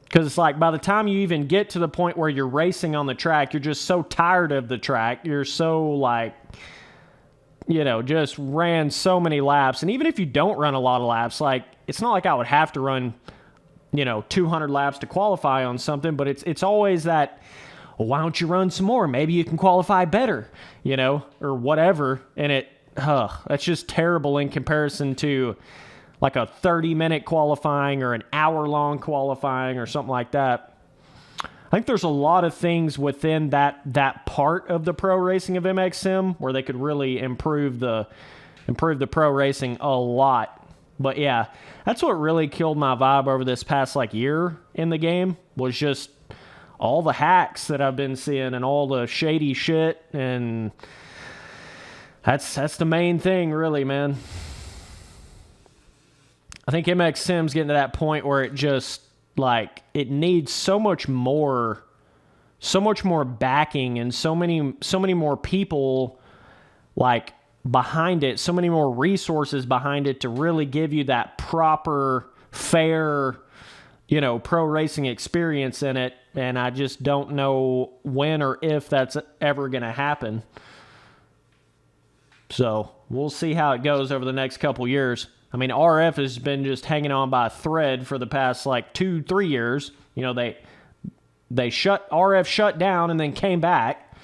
Because it's like by the time you even get to the point where you're racing on the track, you're just so tired of the track. You're so like, just ran so many laps. And even if you don't run a lot of laps, like it's not like I would have to run, 200 laps to qualify on something. But it's always that, well, why don't you run some more? Maybe you can qualify better, or whatever. And that's just terrible in comparison to like a 30-minute qualifying or an hour-long qualifying or something like that. I think there's a lot of things within that part of the pro racing of MXM where they could really improve the pro racing a lot. But yeah, that's what really killed my vibe over this past year in the game was just all the hacks that I've been seeing and all the shady shit, and that's the main thing, really, man. I think MXM's getting to that point where it just, it needs so much more backing and so many more people, behind it, so many more resources behind it to really give you that proper, fair, pro racing experience in it. And I just don't know when or if that's ever going to happen. So we'll see how it goes over the next couple years. I mean, RF has been just hanging on by a thread for the past 2-3 years. RF shut down and then came back.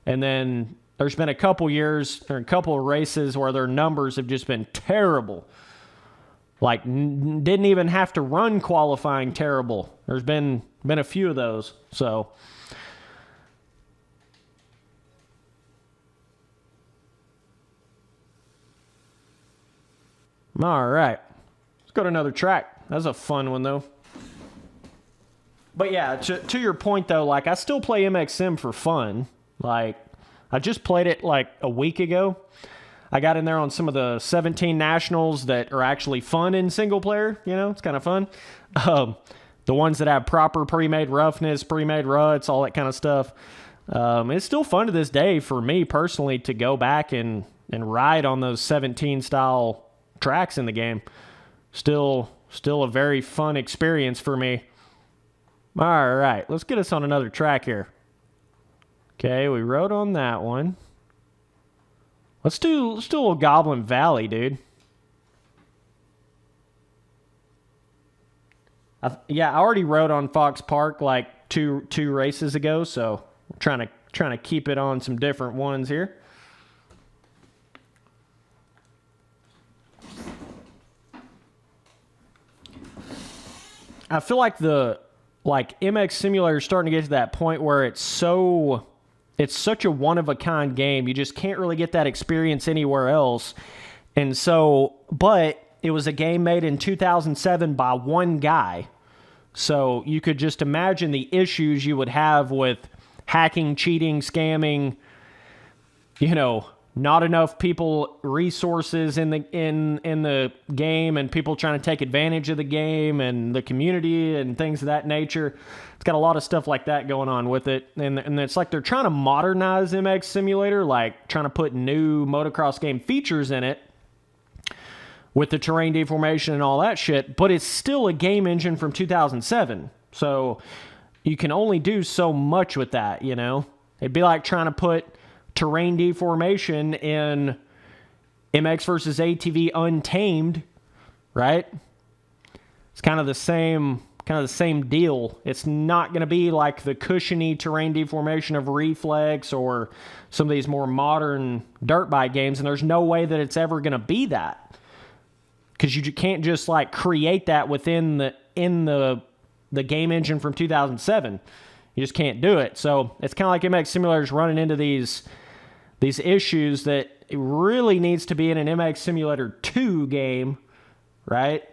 And then there's been a couple years or a couple of races where their numbers have just been terrible. Didn't even have to run qualifying terrible. There's been a few of those. So all right, let's go to another track. That was a fun one, though. But yeah, to your point, though, I still play MXM for fun. I just played it, a week ago. I got in there on some of the 17 Nationals that are actually fun in single player. It's kind of fun. The ones that have proper pre-made roughness, pre-made ruts, all that kind of stuff. It's still fun to this day for me, personally, to go back and ride on those 17-style tracks in the game. Still a very fun experience for me. All right, let's get us on another track here. Okay, we rode on that one. Let's do a little Goblin Valley, dude. I already rode on Fox Park two races ago, so I'm trying Trying to keep it on some different ones here. I feel like MX Simulator is starting to get to that point where it's such a one-of-a-kind game. You just can't really get that experience anywhere else. And so, but it was a game made in 2007 by one guy. So you could just imagine the issues you would have with hacking, cheating, scamming, not enough resources in the game, and people trying to take advantage of the game and the community and things of that nature. It's got a lot of stuff like that going on with it, and it's like they're trying to modernize MX Simulator, like trying to put new motocross game features in it with the terrain deformation and all that shit, but it's still a game engine from 2007, so you can only do so much with that. It'd be like trying to put terrain deformation in MX versus ATV Untamed, right? It's kind of the same deal. It's not going to be like the cushiony terrain deformation of Reflex or some of these more modern dirt bike games, and there's no way that it's ever going to be that, because you can't just like create that within the game engine from 2007. You just can't do it. So it's kind of like MX Simulator's running into these issues that it really needs to be in an MX Simulator 2 game, right?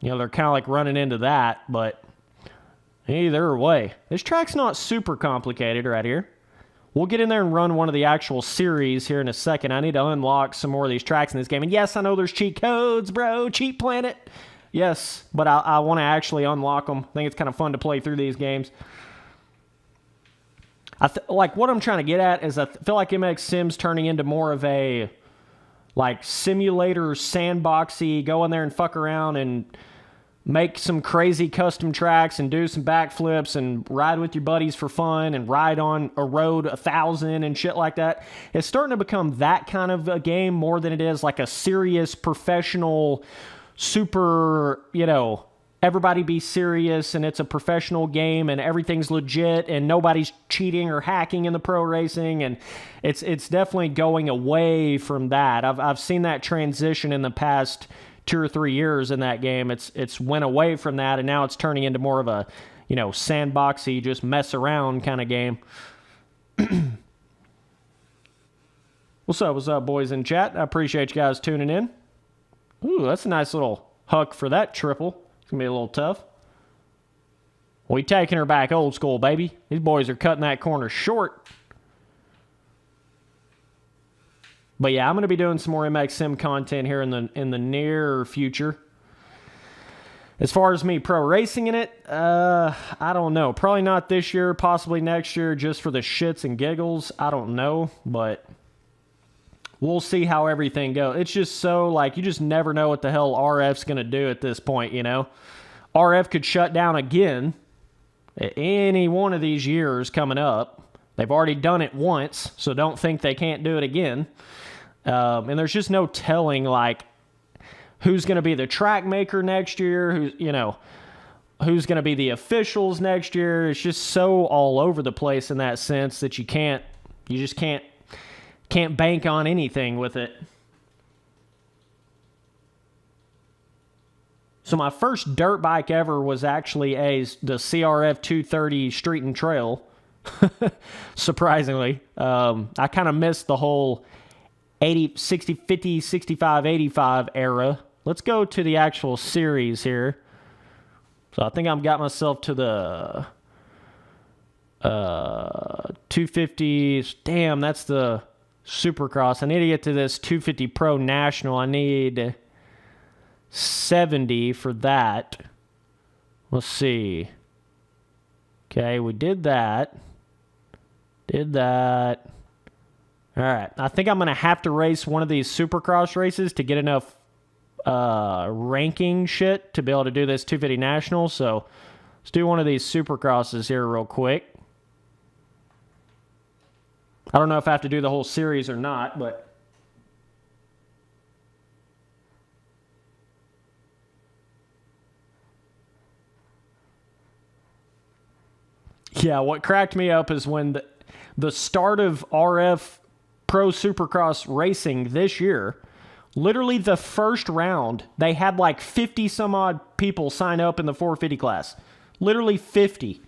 They're kind of like running into that, but either way. This track's not super complicated right here. We'll get in there and run one of the actual series here in a second. I need to unlock some more of these tracks in this game. And yes, I know there's cheat codes, bro. Cheat Planet. Yes, but I want to actually unlock them. I think it's kind of fun to play through these games. Like what I'm trying to get at is I feel like MX Sim's turning into more of a like simulator sandboxy, go in there and fuck around and make some crazy custom tracks and do some backflips and ride with your buddies for fun and ride on a road 1,000 and shit like that. It's starting to become that kind of a game more than it is like a serious professional super, everybody be serious and it's a professional game and everything's legit and nobody's cheating or hacking in the pro racing, and it's definitely going away from that. I've seen that transition in the past 2 or 3 years in that game. It's went away from that, and now it's turning into more of a sandboxy, just mess around kind of game. What's up, boys in chat? I appreciate you guys tuning in. Ooh, that's a nice little huck for that triple. It's going to be a little tough. We taking her back old school, baby. These boys are cutting that corner short. But yeah, I'm going to be doing some more MX Sim content here in the near future. As far as me pro racing in it, I don't know. Probably not this year, possibly next year, just for the shits and giggles. I don't know, but we'll see how everything goes. It's just so, like, you just never know what the hell RF's going to do at this point, RF could shut down again at any one of these years coming up. They've already done it once, so don't think they can't do it again. And there's just no telling, like, who's going to be the track maker next year, who's going to be the officials next year. It's just so all over the place in that sense that you just can't bank on anything with it. So my first dirt bike ever was actually the CRF 230 Street and Trail. Surprisingly. I kind of missed the whole 80, 60, 50, 65, 85 era. Let's go to the actual series here. So I think I've got myself to the 250s. Damn, that's the Supercross. I need to get to this 250 Pro National. I need 70 for that. Let's see. Okay, we did that. All right. I think I'm going to have to race one of these Supercross races to get enough ranking shit to be able to do this 250 National. So let's do one of these Supercrosses here real quick. I don't know if I have to do the whole series or not, but yeah, what cracked me up is when the start of RF Pro Supercross racing this year, literally the first round, they had like 50 some odd people sign up in the 450 class. Literally 50.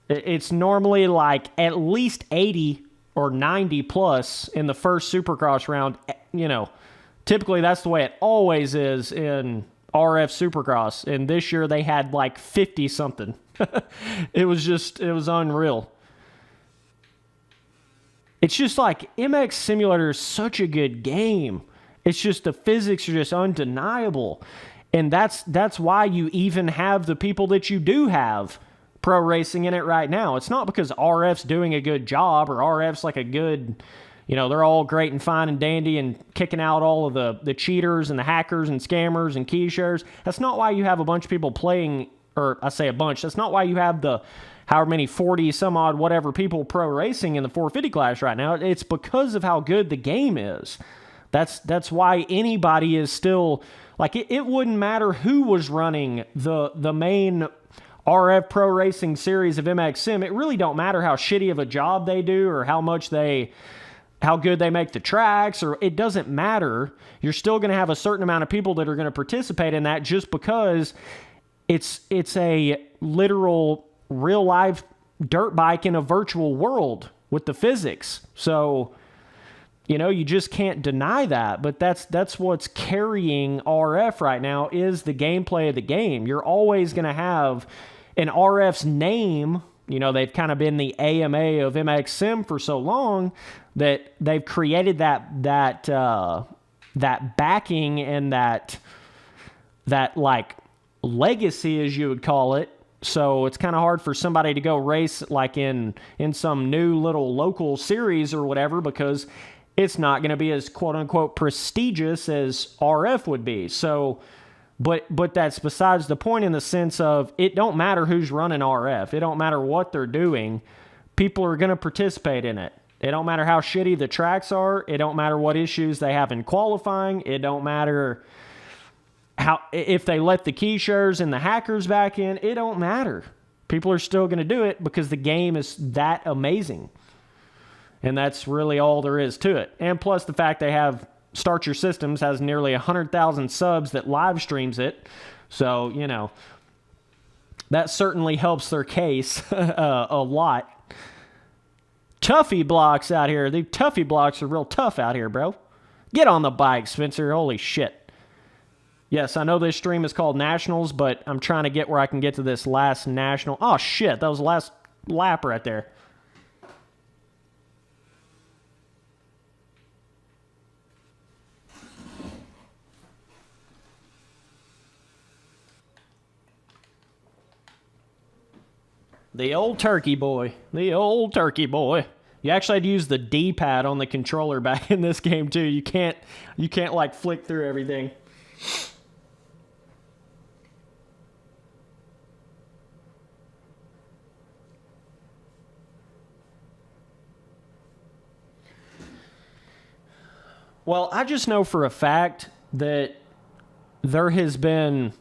It's normally like at least 80 or 90 plus in the first Supercross round. You know, typically that's the way it always is in RF Supercross. And this year they had like 50 something. It was unreal. It's just like MX Simulator is such a good game. It's just the physics are just undeniable. And that's why you even have the people that you do have pro racing in it right now. It's not because RF's doing a good job or RF's like a good, you know, they're all great and fine and dandy and kicking out all of the cheaters and the hackers and scammers and key shares. That's not why you have a bunch of people playing, or I say a bunch, that's not why you have the however many 40 some odd whatever people pro racing in the 450 class right now. It's because of how good the game is. That's why anybody is still, like, it wouldn't matter who was running the main RF Pro Racing series of MX Sim. It really don't matter how shitty of a job they do or how good they make the tracks, or it doesn't matter. You're still going to have a certain amount of people that are going to participate in that just because it's a literal real life dirt bike in a virtual world with the physics. So, you know, you just can't deny that, but that's what's carrying RF right now is the gameplay of the game. You're always going to have an RF's name. You know, they've kind of been the AMA of MX Sim for so long that they've created that backing and that like legacy, as you would call it. So it's kind of hard for somebody to go race like in some new little local series or whatever, because it's not going to be as quote unquote prestigious as RF would be. So, but that's besides the point in the sense of it don't matter who's running RF. It don't matter what they're doing. People are going to participate in it. It don't matter how shitty the tracks are. It don't matter what issues they have in qualifying. It don't matter how, if they let the key shares and the hackers back in, it don't matter. People are still going to do it because the game is that amazing. And that's really all there is to it. And plus the fact they have Start Your Systems has nearly 100,000 subs that live streams it. So, you know, that certainly helps their case a lot. Tuffy blocks out here. The Tuffy blocks are real tough out here, bro. Get on the bike, Spencer. Holy shit. Yes, I know this stream is called Nationals, but I'm trying to get where I can get to this last national. Oh, shit. That was the last lap right there. The old turkey boy. The old turkey boy. You actually had to use the D-pad on the controller back in this game too. You can't like flick through everything. Well, I just know for a fact that there has been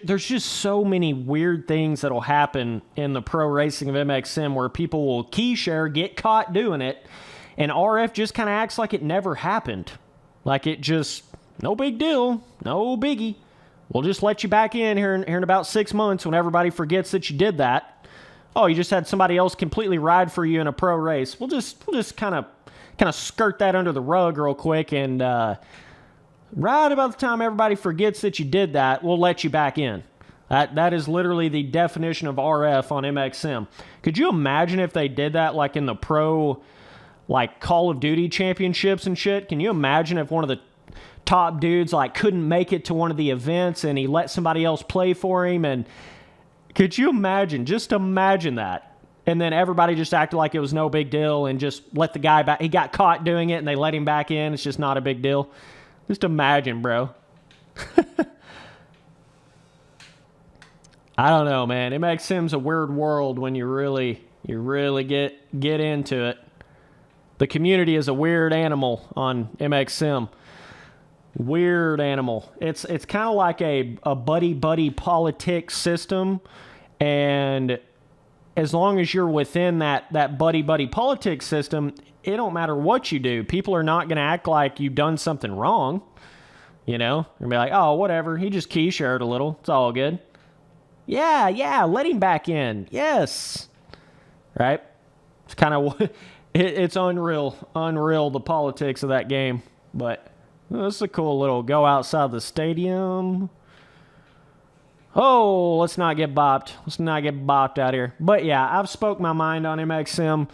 there's just so many weird things that'll happen in the pro racing of MX Sim where people will key share, get caught doing it, and RF just kind of acts like it never happened. Like it just, no big deal, no biggie. We'll just let you back in here in about 6 months when everybody forgets that you did that. Oh, you just had somebody else completely ride for you in a pro race. We'll just kind of skirt that under the rug real quick, and right about the time everybody forgets that you did that, we'll let you back in. That is literally the definition of RF on MX Sim. Could you imagine if they did that like in the pro, like Call of Duty championships and shit? Can you imagine if one of the top dudes like couldn't make it to one of the events and he let somebody else play for him? And could you imagine? Just imagine that. And then everybody just acted like it was no big deal and just let the guy back. He got caught doing it and they let him back in. It's just not a big deal. Just imagine, bro. I don't know, man. MX Sim's a weird world when you really get into it. The community is a weird animal on MX Sim. Weird animal. It's kind of like a buddy politics system, and as long as you're within that buddy-buddy politics system, it don't matter what you do. People are not going to act like you've done something wrong. You know? They're going to be like, oh, whatever. He just key shared a little. It's all good. Yeah, let him back in. Yes. Right? It's kind of... It's unreal, the politics of that game. But this is a cool little go outside the stadium. Oh, let's not get bopped. Let's not get bopped out here. But yeah, I've spoke my mind on MXM.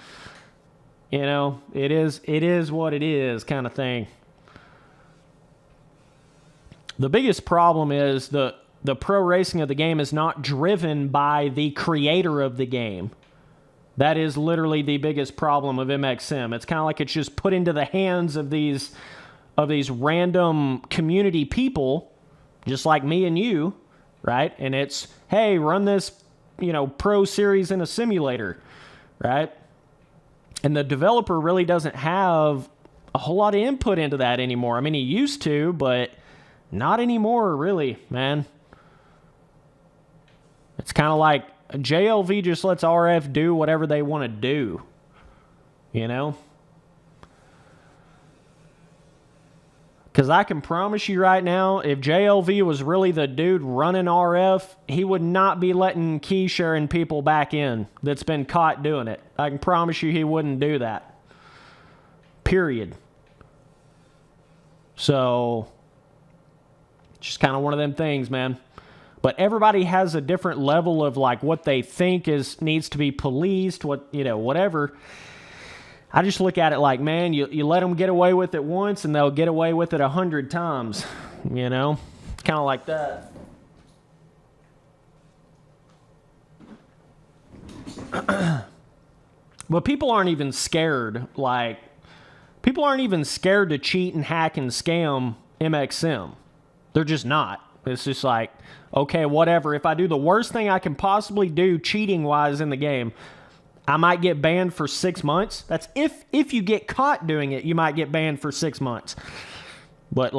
You know, it is what it is kind of thing. The biggest problem is the pro racing of the game is not driven by the creator of the game. That is literally the biggest problem of MXM. It's kind of like it's just put into the hands of these random community people, just like me and you, right? And it's, hey, run this, pro series in a simulator, right? And the developer really doesn't have a whole lot of input into that anymore. I mean, he used to, but not anymore, really, man. It's kind of like JLV just lets RF do whatever they want to do, you know? Because I can promise you right now, if JLV was really the dude running RF, he would not be letting key sharing people back in that's been caught doing it. I can promise you he wouldn't do that. Period. So, just kind of one of them things, man. But everybody has a different level of like what they think needs to be policed, whatever. I just look at it like, man, you let them get away with it once and they'll get away with it 100 times, Kind of like that. But people aren't even scared. People aren't even scared to cheat and hack and scam MXM. They're just not. It's just like, okay, whatever. If I do the worst thing I can possibly do cheating-wise in the game, I might get banned for 6 months. That's if you get caught doing it, you might get banned for 6 months. But,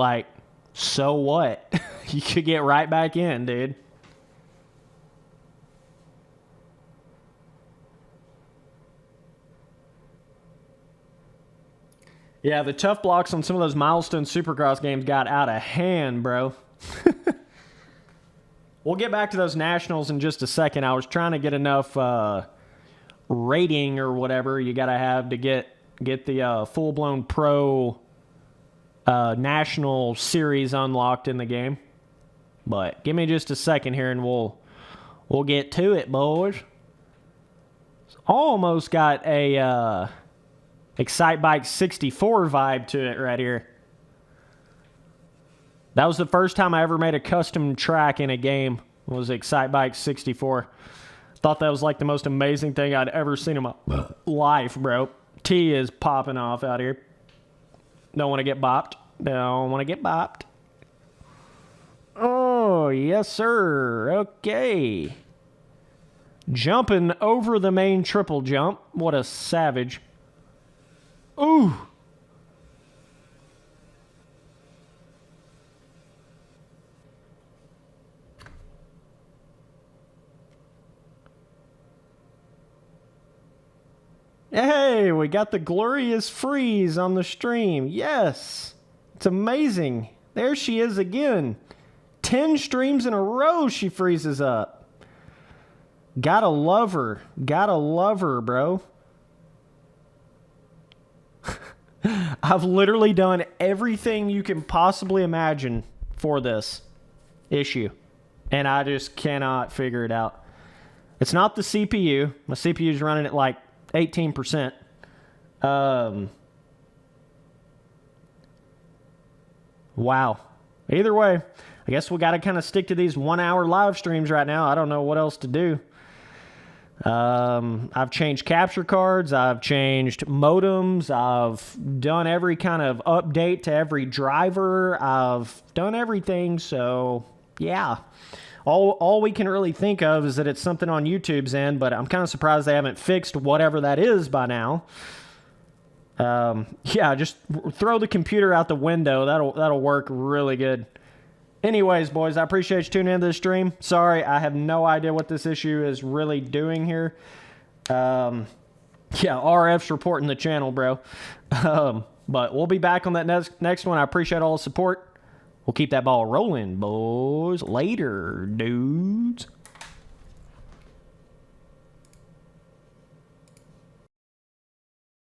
so what? You could get right back in, dude. Yeah, the tough blocks on some of those milestone Supercross games got out of hand, bro. We'll get back to those nationals in just a second. I was trying to get enough rating or whatever you got to have to get the full-blown pro national series unlocked in the game. But give me just a second here and we'll get to it, boys. Almost got a Excitebike 64 vibe to it right here. That was the first time I ever made a custom track in a game, was Excitebike 64. Thought that was like the most amazing thing I'd ever seen in my life, bro. T is popping off out here. Don't want to get bopped. Don't want to get bopped. Oh, yes, sir. Okay. Jumping over the main triple jump. What a savage. Ooh. Hey, we got the glorious freeze on the stream. Yes. It's amazing. There she is again. 10 streams in a row she freezes up. Gotta love her. Gotta love her, bro. I've literally done everything you can possibly imagine for this issue. And I just cannot figure it out. It's not the CPU. My CPU is running at 18%. Wow. Either way, I guess we got to kind of stick to these 1 hour live streams right now. I don't know what else to do. I've changed capture cards. I've changed modems. I've done every kind of update to every driver. I've done everything. So yeah, all we can really think of is that it's something on YouTube's end, but I'm kind of surprised they haven't fixed whatever that is by now. Yeah, just throw the computer out the window. That'll work really good. Anyways, boys, I appreciate you tuning into this stream. Sorry, I have no idea what this issue is really doing here. Yeah, RF's reporting the channel, bro. But we'll be back on that next one. I appreciate all the support. We'll keep that ball rolling, boys. Later, dudes.